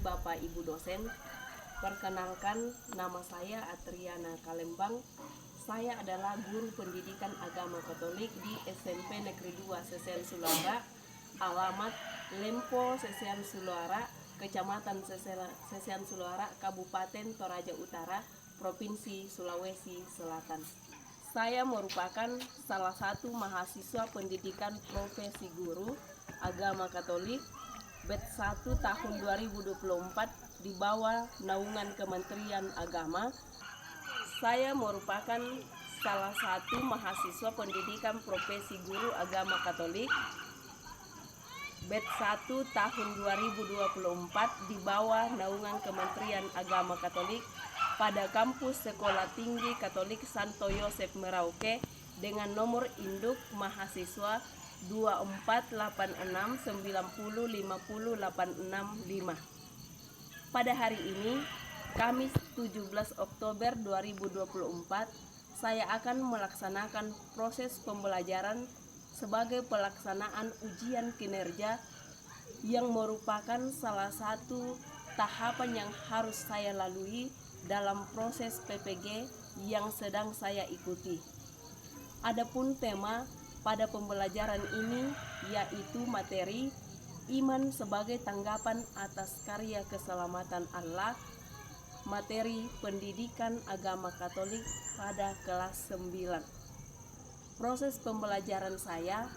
Bapak Ibu dosen. Perkenalkan, nama saya Atriana Kalembang. Saya adalah guru pendidikan agama Katolik di SMP Negeri 2 Sesean Sulara, alamat Lempo Sesean Sulara, Kecamatan Sesean Sulara, Kabupaten Toraja Utara, Provinsi Sulawesi Selatan. Saya merupakan salah satu mahasiswa pendidikan profesi guru agama Katolik batch 1 tahun 2024 di bawah naungan Kementerian Agama. Saya merupakan salah satu mahasiswa pendidikan profesi guru agama Katolik batch 1 tahun 2024 di bawah naungan Kementerian Agama Katolik pada kampus Sekolah Tinggi Katolik Santo Yosef Merauke dengan nomor induk mahasiswa 24869050865. Pada hari ini, Kamis 17 Oktober 2024, saya akan melaksanakan proses pembelajaran sebagai pelaksanaan ujian kinerja yang merupakan salah satu tahapan yang harus saya lalui dalam proses PPG yang sedang saya ikuti. Adapun tema pada pembelajaran ini yaitu materi iman sebagai tanggapan atas karya keselamatan Allah, materi pendidikan agama Katolik pada kelas 9. Proses pembelajaran saya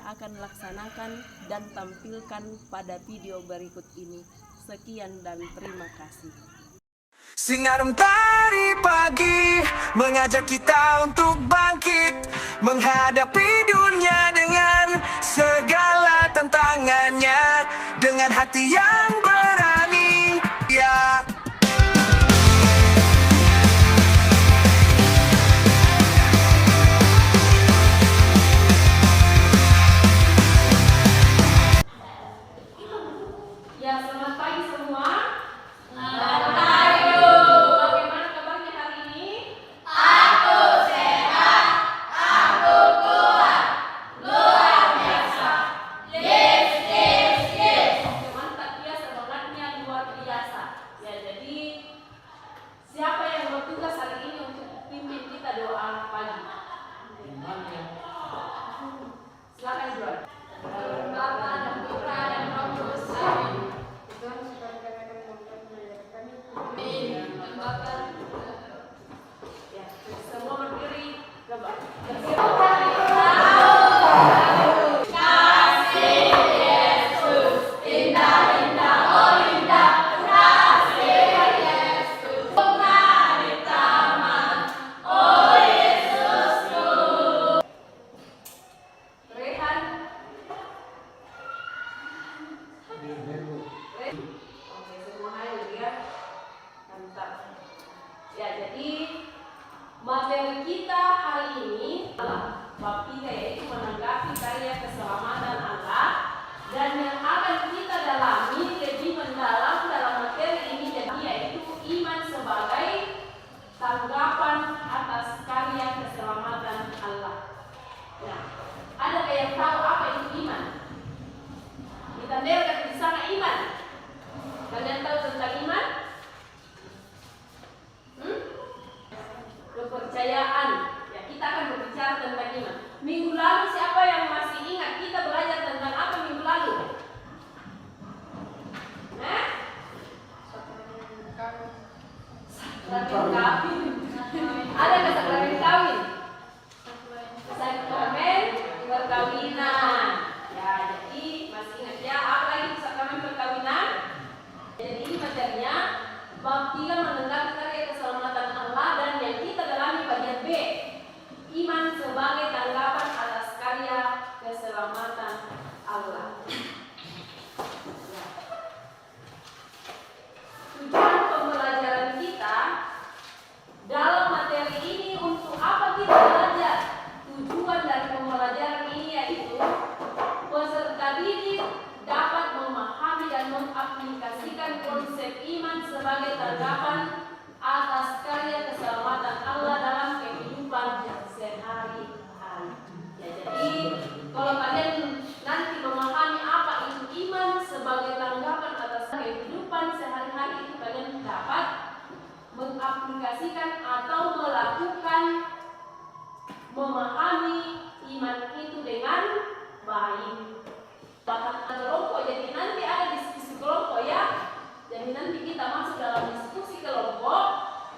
akan laksanakan dan tampilkan pada video berikut ini. Sekian dan terima kasih. Singarum tari pagi mengajak kita untuk bangkit, menghadapi dunia dengan segala tantangannya, dengan hati yang berani, ya. Ya, selamat pagi semua. Siapa yang bertugas hari ini untuk pimpin kita doa pagi? Silakan Juan. Bapa dan Putra dan Roh Kudus. Amin. Tuhan supaya kami amin. Bapa. Ya, semua berdiri. Ya, jadi materi kita hari ini adalah bab 3, yaitu menanggapi karya keselamatan Allah, dan yang akan kita dalami lebih mendalam dalam materi ini yaitu iman sebagai tanggapan atas karya keselamatan Allah. Nah, adakah yang tahu apa itu iman? Ditandai di sana iman. Kalian tahu tentang iman? Kepercayaan. Ya, kita akan berbicara tentang iman. Minggu lalu siapa yang masih ingat kita belajar tentang apa minggu lalu? Sakramen kawin. Ada sakramen kawin? Sakramen perkawinan. Ya, jadi masih ingat ya, apa lagi sakramen perkawinan? Jadi ini materinya bab 3 menanggapi karya keselamatan Allah, dan yang kita dalami bagian B, iman sebagai tanggapan atas karya keselamatan Allah. Ya. Tujuan pembelajaran kita dalam materi ini, untuk apa kita belajar? Tujuan dari pembelajaran ini yaitu peserta didik dapat memahami dan mengaplikasikan konsep iman sebagai tanggapan masuk dalam diskusi kelompok,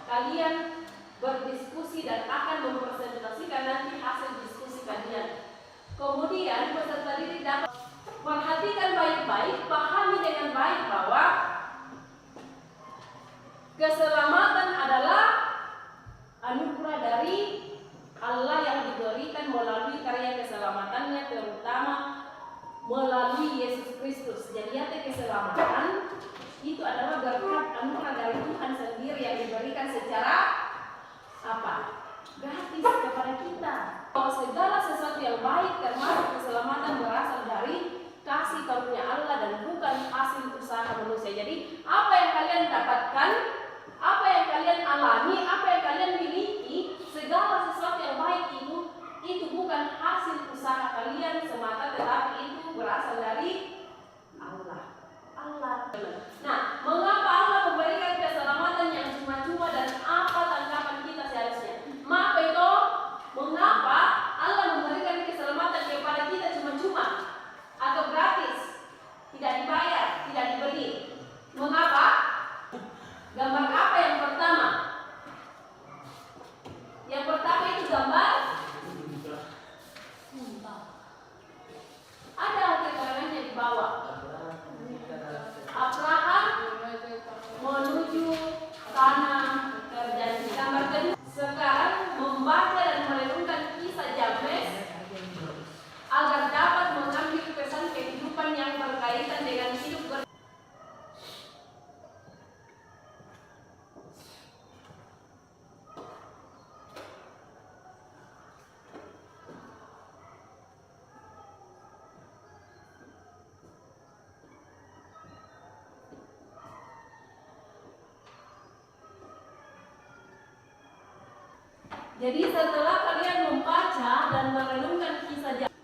kalian berdiskusi dan akan mempresentasikan nanti hasil diskusi kalian. Kemudian peserta didik dapat perhatikan baik-baik, pahami dengan baik bahwa keselamatan adalah anugerah dari Allah yang diberikan melalui karya keselamatannya, terutama melalui Yesus Kristus. Jadi keselamatan itu adalah berkat anugerah dari Tuhan sendiri yang diberikan secara apa? Gratis kepada kita. Bahwa segala sesuatu yang baik termasuk keselamatan berasal dari kasih karunia Allah dan bukan hasil usaha manusia. Jadi apa yang kalian dapatkan, apa yang kalian alami, apa yang kalian miliki, segala sesuatu yang baik itu bukan hasil usaha kalian semata, tetapi itu berasal dari Allah. Nah, mengapa Allah memberikan keselamatan yang cuma-cuma dan apa tanggapan kita seharusnya? Maka itu, mengapa Allah memberikan keselamatan kepada kita cuma-cuma atau gratis, tidak dibayar, tidak dibeli? Mengapa? Gambar apa yang pertama? Yang pertama itu gambar ada keterangannya di bawah. Abraham menuju tanah terjanji. Gambar kedua, sekarang membaca dan merenungkan kisah Jabez agar dapat mengambil pesan kehidupan yang berkaitan dengan hidup Jadi setelah kalian membaca dan merenungkan kisah Jabez,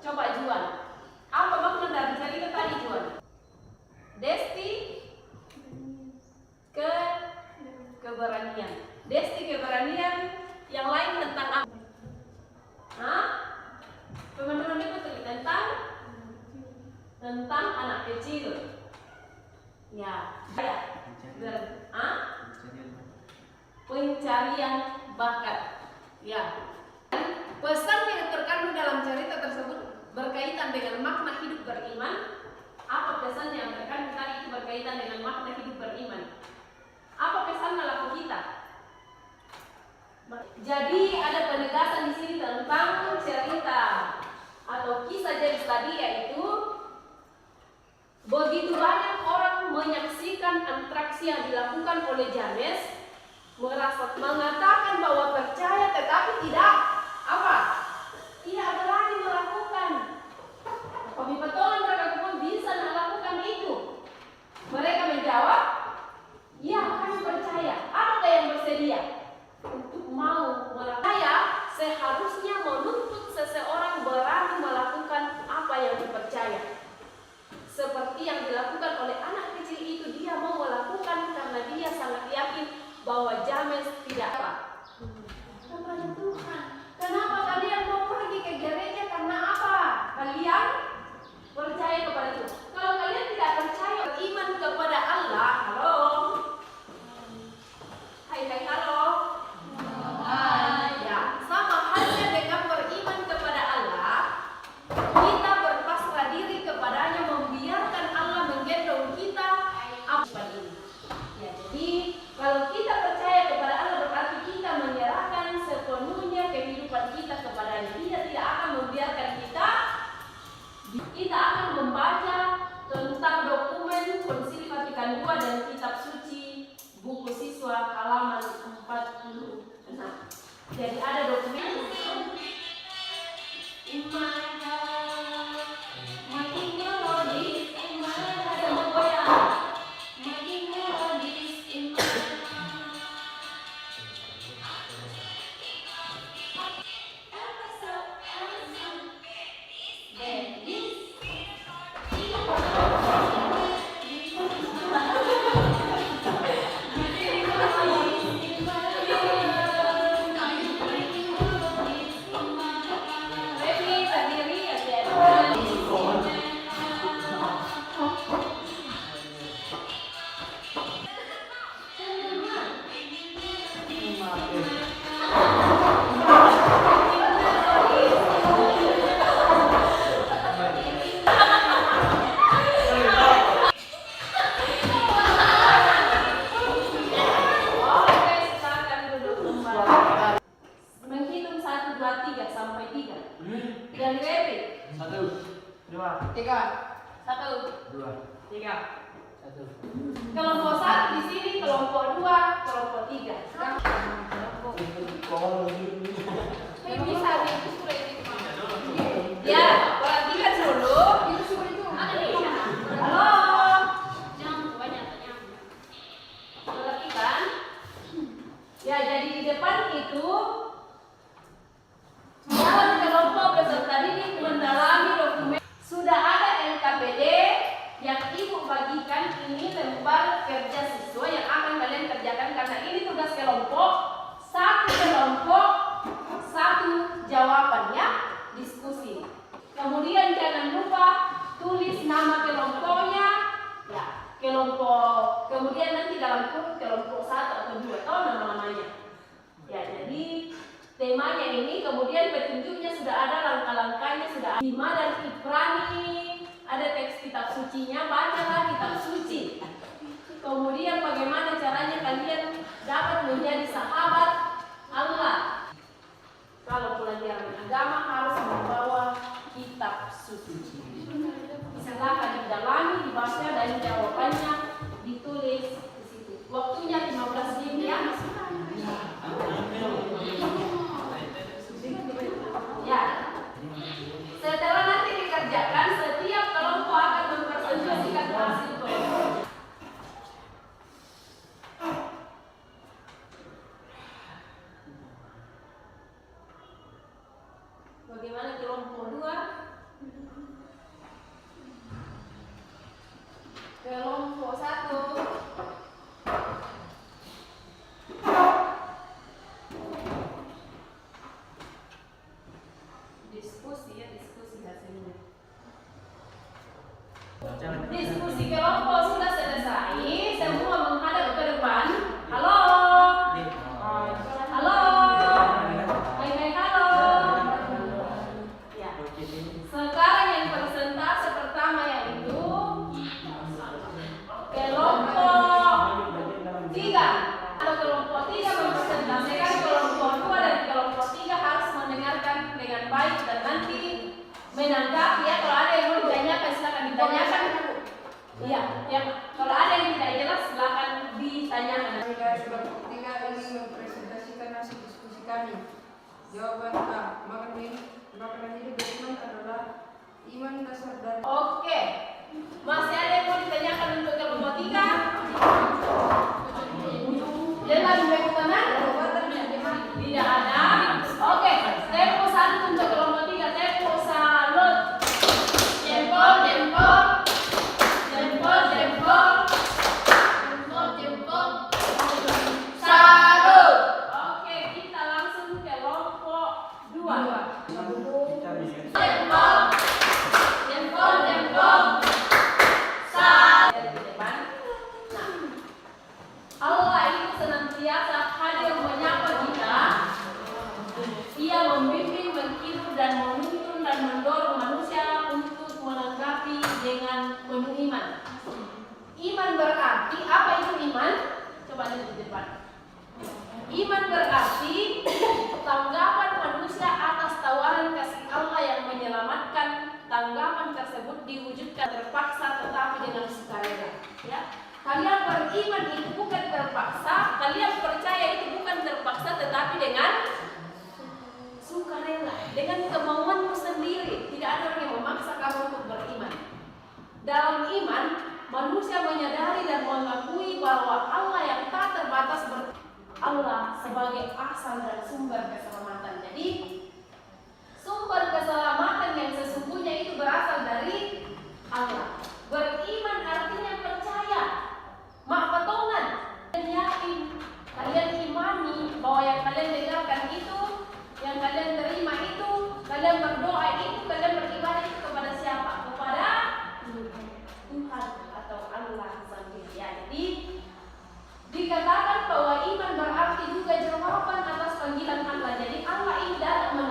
coba Juan, apa makna dari cerita tadi Juan? Desti keberanian. Desti keberanian, yang lain tentang apa? Hah? Teman-teman itu tentang anak kecil. Ya. Pencarian bakat. Ya. Pesan yang terkandung dalam cerita tersebut berkaitan dengan makna hidup beriman. Apa pesan yang terkandung tadi itu berkaitan dengan makna hidup beriman? Apa pesan laku kita? Jadi ada penegasan di sini tentang cerita atau kisah Jabez tadi, yaitu begitu banyak orang menyaksikan atraksi yang dilakukan oleh Jabez, mengatakan bahwa percaya tetapi tidak apa? Tidak berani melakukan. Tapi betul mereka pun bisa melakukan itu. Mereka menjawab, ya kami percaya. Apakah yang bersedia untuk mau melakukan? Saya seharusnya menuntut seseorang berani melakukan apa yang dipercaya. Seperti yang dilakukan oleh anak kecil itu, dia mau melakukan karena dia sangat yakin bahwa Jabez tidak apa kepada Tuhan. Kenapa kalian mau pergi ke gereja? Karena apa? Kalian percaya kepada Tuhan. Kalau kalian tidak percaya, beriman kepada Allah, halo? Hai, halo? Hai. Ya, sama halnya dengan beriman kepada Allah, kita berpasrah diri kepadanya, membiarkan Allah menggendong kita apa ini. Ya, jadi kalau kita percaya kepada Allah berarti kita menyerahkan sepenuhnya kehidupan kita kepadanya. Dia tidak akan membiarkan kita. Kita akan membaca tentang dokumen Konsili Vatikan II dan Kitab Suci buku siswa halaman 46. Jadi ada dokumen Tiga. Satu. Dua. Tiga. Satu. Kelompok satu di sini, kelompok dua, kelompok tiga. Bisa ya, perhatikan dulu. Halo. Perhatikan. Ya, jadi di depan itu dalam kelompok peserta didik mendalami dokumen. Sudah ada LKPD yang ibu bagikan, ini lembar kerja siswa yang akan kalian kerjakan karena ini tugas kelompok. Satu kelompok, satu jawabannya, diskusi. Kemudian jangan lupa tulis nama kelompoknya, ya kelompok. Kemudian nanti dalam kurung kelompok 1 atau 2 tahu nama-namanya. Ya, jadi temanya ini, kemudian petunjuknya sudah ada, langkah-langkahnya sudah ada. Hima dan Ibrani, ada teks kitab sucinya, bacalah kitab suci. Kemudian bagaimana caranya kalian dapat menjadi sahabat Allah. Kalau pelajaran agama harus membawa kitab suci. Silakan didalami, dibaca dan jawabannya ditulis di situ. Waktunya 15 menit ya. Ya. Setelah nanti dikerjakan, setiap kelompok akan mempresentasikan hasil kelompok. Bagaimana kelompok 2? Kelompok 1. Diskusi ya, diskusi hasilnya. Diskusi kelompok sudah selesai, semua menghadap ke depan. Halo. Halo. Hai, halo. Ya. Sekarang yang persentase pertama yaitu kelompok 3. Atau kelompok 3 mempresentasikan kelompok 2 dan kelompok 3 harus mendengarkan dengan baik dan nanti menanggapi ya. Kalau ada yang mau ditanyakan silakan ditanyakan. Iya, ya. Kalau ada yang tidak jelas silakan ditanyakan. Kelompok 3 ingin mempresentasikan hasil diskusi kami. Jawaban A. Makanan ini beriman adalah iman dasar dan. Oke. Masih ada yang mau ditanyakan untuk kelompok 3? Jelas bagaimana? Tidak ada. Oke, tempo 1 untuk kelompok 3. Tempo salut. Jempol, jempol. Jempol, jempol. Jempol, jempol. Salut. Oke, kita langsung ke kelompok 2. Jempol. Jempol, jempol. Salut. Di depan. Nah, Allah itu senantiasa hadir menyapa kita. Ia membimbing, menghidup dan menuntun dan mendorong manusia untuk menanggapi dengan penuh iman. Iman berarti apa itu iman? Coba lihat di depan. Iman berarti tanggapan manusia atas tawaran kasih Allah yang menyelamatkan. Tanggapan tersebut diwujudkan terpaksa tetapi dengan sukarela. Ya. Kalian beriman itu bukan terpaksa, kalian percaya itu bukan terpaksa tetapi dengan sukarela, dengan kemauanmu sendiri. Tidak ada orang yang memaksa kamu untuk beriman. Dalam iman, manusia menyadari dan mengakui bahwa Allah yang tak terbatas Allah sebagai asal dan sumber keselamatan. Jadi, sumber keselamatan yang sesungguhnya itu berasal dari Allah. Beriman artinya percaya, makpatongan, dan yakin. Kalian imani bahwa yang kalian dengarkan itu, yang kalian terima itu, kalian berdoa itu, kalian beribadah itu kepada siapa? Kepada Tuhan atau Allah sendiri. Ya, jadi dikatakan bahwa iman berarti juga jawaban atas panggilan Allah. Jadi Allah ini datang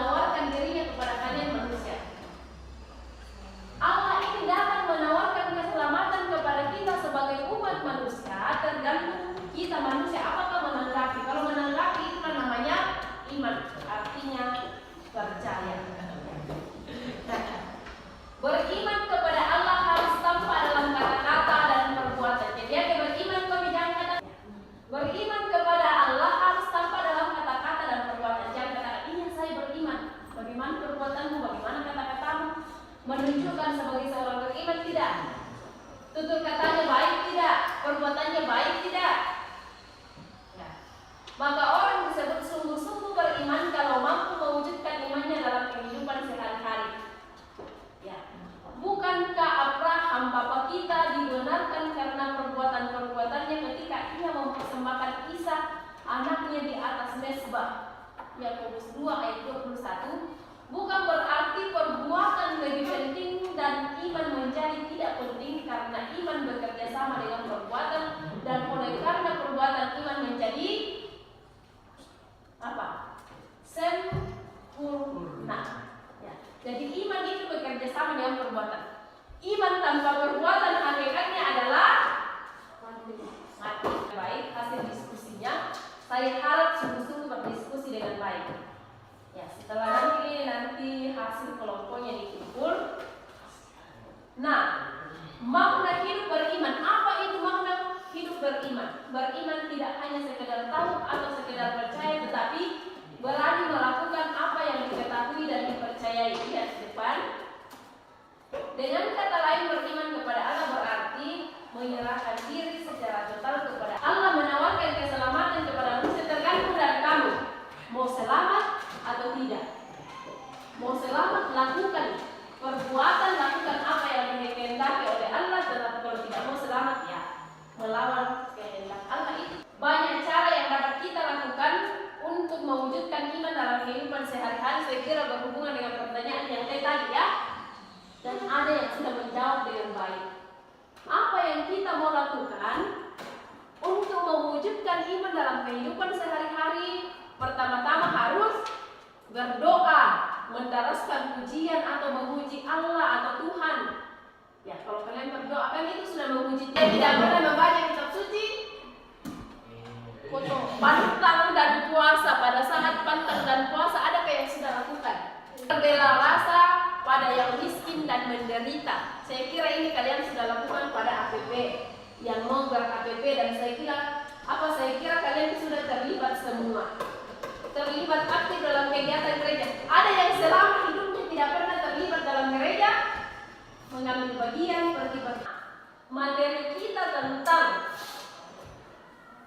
Beriman kepada Allah harus tampak dalam kata-kata dan perbuatan. Jangan katakan, iya saya beriman. Bagaimana perbuatanmu, bagaimana kata-katamu menunjukkan sebagai seorang beriman? Tidak. Tutur katanya baik tidak, perbuatannya baik tidak. Ya. Maka orang disebut sungguh-sungguh beriman kalau mampu mewujudkan imannya dalam kehidupan sehari-hari. Ya. Bukankah Abraham bapak kita dibenarkan karena perbuatan-perbuatannya ketika ia mempersembahkan Ishak anaknya di atas mezbah? Yakobus 2 ayat 21. Bukan berarti perbuatan lebih penting dan iman menjadi tidak penting, karena iman bekerja sama dengan perbuatan, dan oleh karena perbuatan iman menjadi apa? Sempurna. Ya. Jadi iman itu bekerja sama dengan perbuatan. Iman tanpa perbuatan hakikatnya adalah mati. Baik, hasil diskusinya saya harap sungguh-sungguh berdiskusi dengan baik. Ya, setelah nanti hasil kelompoknya dikumpul. Nah, makna hidup beriman. Apa itu makna hidup beriman? Beriman tidak hanya sekedar tahu atau sekedar percaya, tetapi berani melakukan apa yang diketahui dan dipercayai. Lihat di depan. Dengan kata lain, beriman kepada Allah berarti menyerahkan diri secara total kepada Allah, menawarkan keselamatan kepada manusia, tergantung dari kamu mau selamat atau tidak. Mau selamat, lakukan perbuatan, lakukan apa yang dikehendaki oleh Allah. Tetapi kalau tidak mau selamat, ya melawan kehendak Allah. Itu banyak cara yang dapat kita lakukan untuk mewujudkan iman dalam kehidupan sehari-hari. Saya kira berhubungan dengan pertanyaan yang tadi ya, dan ada yang sudah menjawab dengan baik. Apa yang kita mau lakukan untuk mewujudkan iman dalam kehidupan sehari-hari? Pertama-tama harus berdoa, mendaraskan pujian atau memuji Allah atau Tuhan. Ya, kalau kalian berdoa kan itu sudah memuji Dia. Tidak pernah membaca kitab suci, foto pantang dan puasa. Pada saat pantang dan puasa, adakah yang sudah lakukan? Berbela rasa pada yang miskin dan menderita. Saya kira ini kalian sudah lakukan pada APP, yang mau ber-APP, dan saya kira kalian sudah terlibat semua. Terlibat aktif dalam kegiatan gereja. Ada yang selama hidupnya tidak pernah terlibat dalam gereja, mengambil bagian, terlibat. Materi kita tentang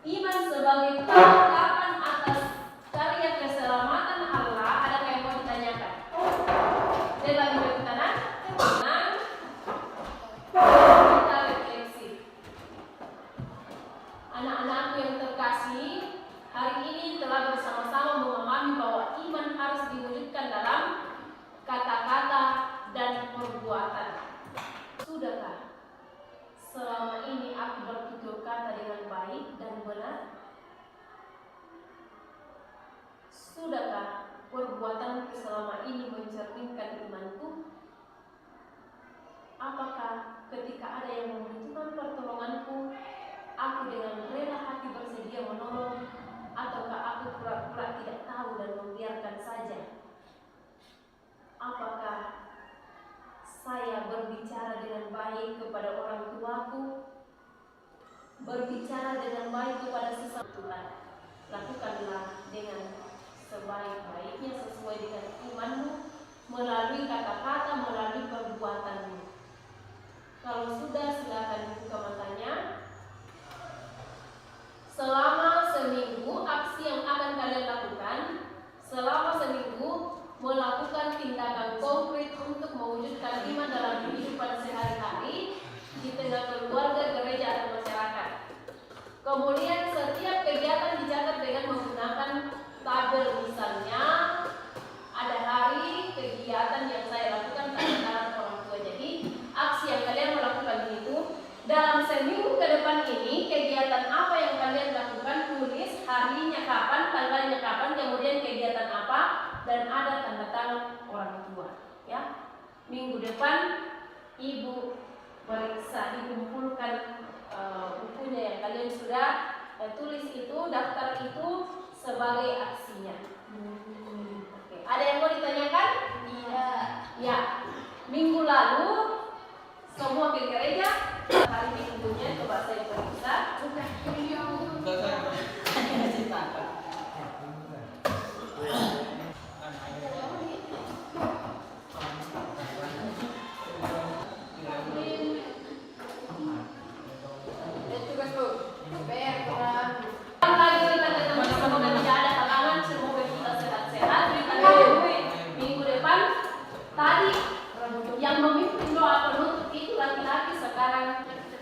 iman sebagai penetapan atas karya keselamatan Allah. Adakah yang mau ditanyakan? Saya lagi bertanya. Kita refleksi. Anak-anakku yang terkasih, hari ini telah bersama-sama memahami bahwa iman harus diwujudkan dalam kata-kata dan perbuatan. Sudahkah selama ini aku bertutur kata dengan baik dan benar? Sudahkah perbuatanku selama ini mencerminkan imanku? Apakah ketika ada yang membutuhkan pertolonganku, aku dengan rela hati bersedia menolong, ataukah aku pura-pura tidak tahu dan membiarkan saja? Apakah saya berbicara dengan baik kepada orang tuaku, berbicara dengan baik kepada sesama? Tuhan, lakukanlah dengan sebaik-baiknya sesuai dengan imanmu, melalui kata-kata, melalui perbuatanmu. Kalau sudah, silakan buka matanya. Selama seminggu, aksi yang akan kalian lakukan selama seminggu, melakukan tindakan konkret untuk mewujudkan iman dalam kehidupan sehari-hari di tengah keluarga, gereja, atau masyarakat. Kemudian setiap kegiatan dicatat dengan menggunakan tabel. Misalnya ada hari kegiatan yang saya lakukan tanpa orang tua. Jadi aksi yang kalian melakukan itu dalam seminggu ke depan ini, kegiatan apa yang kalian lakukan, tulis harinya kapan, tanggalnya kapan, kemudian kegiatan apa, dan ada tanda tangan orang tua. Ya, minggu depan ibu periksa, dikumpulkan bukunya yang kalian sudah tulis itu, daftar itu sebagai aksinya. Oke. Ada yang mau ditanyakan? Iya. Ya, minggu lalu semua ke gereja. Hari minggunya coba saya periksa. sekarang